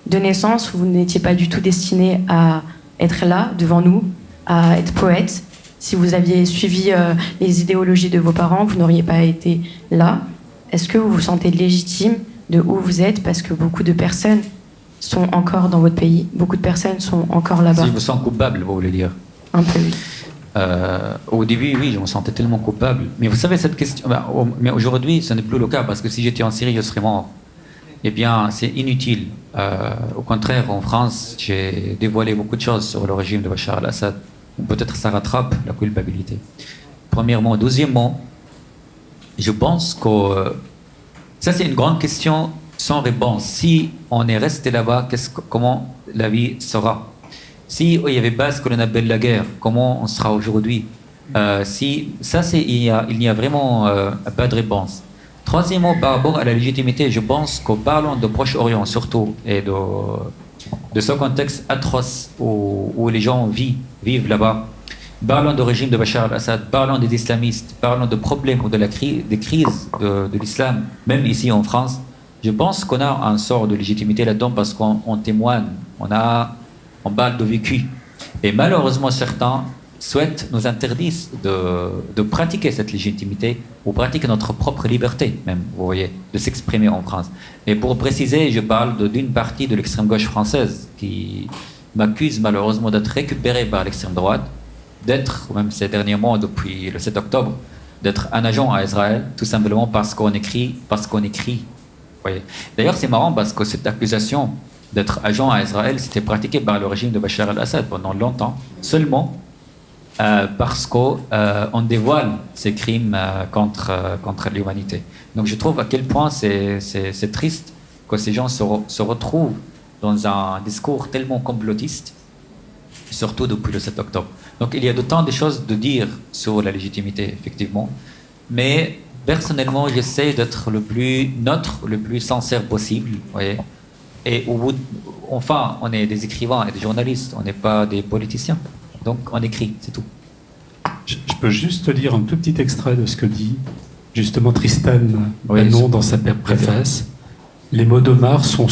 De naissance, vous n'étiez pas du tout destiné à être là, devant nous, à être poète. Si vous aviez suivi les idéologies de vos parents, vous n'auriez pas été là. Est-ce que vous vous sentez légitime de où vous êtes? Parce que beaucoup de personnes sont encore dans votre pays. Beaucoup de personnes sont encore là-bas. Si je me sens coupable, vous voulez dire? Un peu, oui. Au début, oui, je me sentais tellement coupable. Mais vous savez, cette question... mais aujourd'hui, ce n'est plus le cas, parce que si j'étais en Syrie, je serais mort. Eh bien, c'est inutile. Au contraire, en France, j'ai dévoilé beaucoup de choses sur le régime de Bachar al-Assad. Peut-être ça rattrape la culpabilité. Premièrement. Deuxièmement, je pense que... ça, c'est une grande question sans réponse. Si on est resté là-bas, comment la vie sera? Si il y avait pas ce que l'on appelle la guerre, comment on sera aujourd'hui? Si ça, il n'y a vraiment pas de réponse. Troisièmement, par rapport à la légitimité, je pense qu'en parlant de Proche-Orient surtout et de ce contexte atroce où les gens vivent là-bas, parlant du régime de Bachar al-Assad, parlant des islamistes, parlant de problèmes ou des crises de l'islam, même ici en France, je pense qu'on a un sort de légitimité là-dedans parce qu'on témoigne, on parle de vécu. Et malheureusement, certains nous interdisent de pratiquer cette légitimité ou pratiquer notre propre liberté, même, vous voyez, de s'exprimer en France. Et pour préciser, je parle d'une partie de l'extrême gauche française qui m'accuse malheureusement d'être récupérée par l'extrême droite, d'être, même ces derniers mois, depuis le 7 octobre, d'être un agent à Israël, tout simplement parce qu'on écrit. Vous voyez. D'ailleurs, c'est marrant parce que cette accusation d'être agent à Israël, c'était pratiqué par le régime de Bachar al-Assad pendant longtemps, seulement parce qu'on dévoile ces crimes contre l'humanité. Donc je trouve à quel point c'est triste que ces gens se retrouvent dans un discours tellement complotiste, surtout depuis le 7 octobre. Donc il y a de tant de choses de dire sur la légitimité, effectivement, mais personnellement, j'essaie d'être le plus neutre, le plus sincère possible, vous voyez. Et enfin, on est des écrivains et des journalistes, on n'est pas des politiciens. Donc on écrit, c'est tout. Je peux juste te lire un tout petit extrait de ce que dit justement Tristan Oui, Manon dans sa préface. Les mots d'Omar sont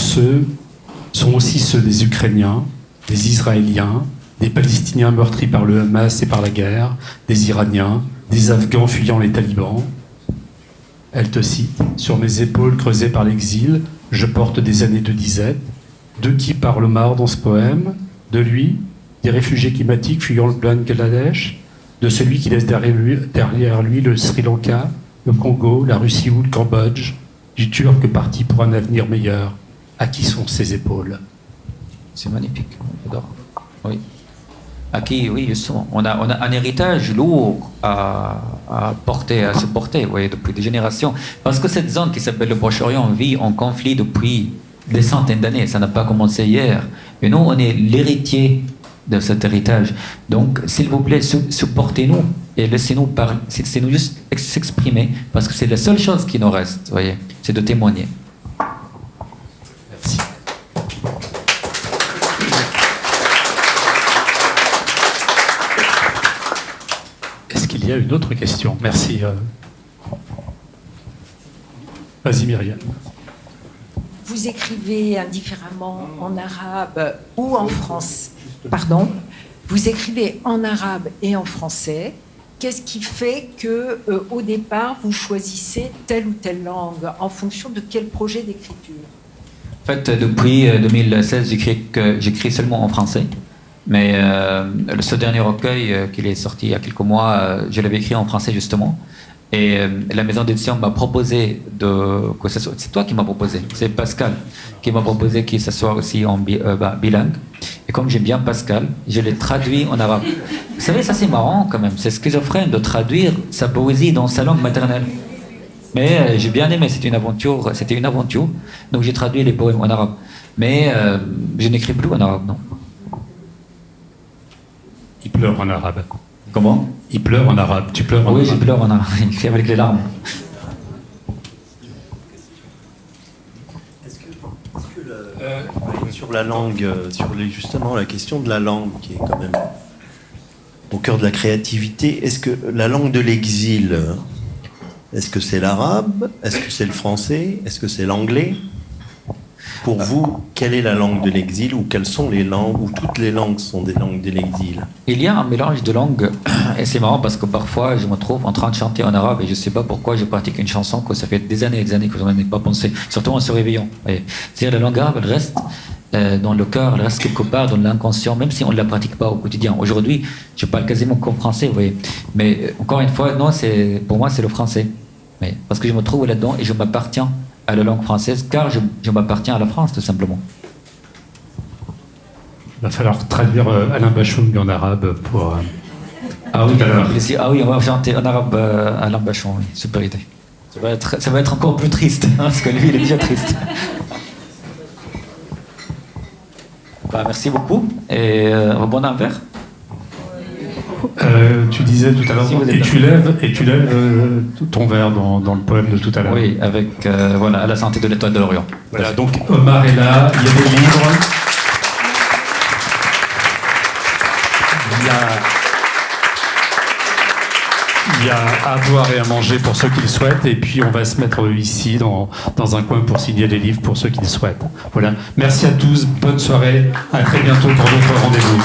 aussi ceux des Ukrainiens, des Israéliens, des Palestiniens meurtris par le Hamas et par la guerre, des Iraniens, des Afghans fuyant les talibans. Elle te cite: « Sur mes épaules creusées par l'exil, je porte des années de disette. » De qui parle Omar dans ce poème? De lui, des réfugiés climatiques fuyant le Bangladesh, de celui qui laisse derrière lui le Sri Lanka, le Congo, la Russie ou le Cambodge, du Turc parti pour un avenir meilleur. À qui sont ses épaules? C'est magnifique, j'adore. Oui. À qui, oui, justement. On a un héritage lourd à se porter, vous voyez, depuis des générations. Parce que cette zone qui s'appelle le Proche-Orient vit en conflit depuis des centaines d'années. Ça n'a pas commencé hier. Et nous, on est l'héritier de cet héritage. Donc, s'il vous plaît, supportez-nous et laissez-nous parler, laissez-nous juste s'exprimer, parce que c'est la seule chose qui nous reste, vous voyez, c'est de témoigner. Merci. Est-ce qu'il y a une autre question? Merci. Vas-y, Myriam. Vous écrivez indifféremment en arabe ou en français. Pardon. Vous écrivez en arabe et en français. Qu'est-ce qui fait que, au départ, vous choisissez telle ou telle langue en fonction de quel projet d'écriture? En fait, depuis 2016, j'écris seulement en français. Mais ce dernier recueil qui est sorti il y a quelques mois, je l'avais écrit en français justement. Et la maison d'édition m'a proposé c'est toi qui m'as proposé, c'est Pascal qui m'a proposé qu'il s'assoie aussi en bilingue. Et comme j'aime bien Pascal, je l'ai traduit en arabe. Vous savez, ça c'est marrant quand même, c'est schizophrène de traduire sa poésie dans sa langue maternelle. Mais j'ai bien aimé, c'était une aventure. Donc j'ai traduit les poèmes en arabe. Mais je n'écris plus en arabe, non. Il pleure en arabe. Comment? Il pleure en arabe. Tu pleures en arabe? Oui, je pleure en arabe. Il écrit avec les larmes. Sur la langue, justement la question de la langue qui est quand même au cœur de la créativité, est-ce que la langue de l'exil, est-ce que c'est l'arabe? Est-ce que c'est le français? Est-ce que c'est l'anglais? Pour vous, quelle est la langue de l'exil, ou quelles sont les langues, ou toutes les langues sont des langues de l'exil? Il y a un mélange de langues, et c'est marrant parce que parfois je me trouve en train de chanter en arabe et je ne sais pas pourquoi je pratique une chanson que ça fait des années et des années que je n'en ai pas pensé, surtout en se réveillant. C'est-à-dire la langue arabe, elle reste dans le cœur, elle reste quelque part dans l'inconscient, même si on ne la pratique pas au quotidien. Aujourd'hui, je parle quasiment comme français, vous voyez. Mais encore une fois, non, pour moi, c'est le français. Parce que je me trouve là-dedans et je m'appartiens à la langue française, car je m'appartiens à la France, tout simplement. Il va falloir traduire Alain Bachung en arabe pour... Ah oui, alors. Ah oui, on va chanter en arabe Alain Bachung, oui, super idée. Ça va être encore plus triste, hein, parce que lui, il est déjà triste. Merci beaucoup, et rebondons un verre. Tu disais tout à l'heure, Si et tu lèves ton verre dans le poème de tout à l'heure. Oui, avec voilà, à la santé de l'Étoile de l'Orient. Voilà, donc Omar est là, il y a des livres. Il y a à boire et à manger pour ceux qui le souhaitent, et puis on va se mettre ici dans un coin pour signer les livres pour ceux qui le souhaitent. Voilà. Merci à tous, bonne soirée, à très bientôt pour d'autres rendez-vous.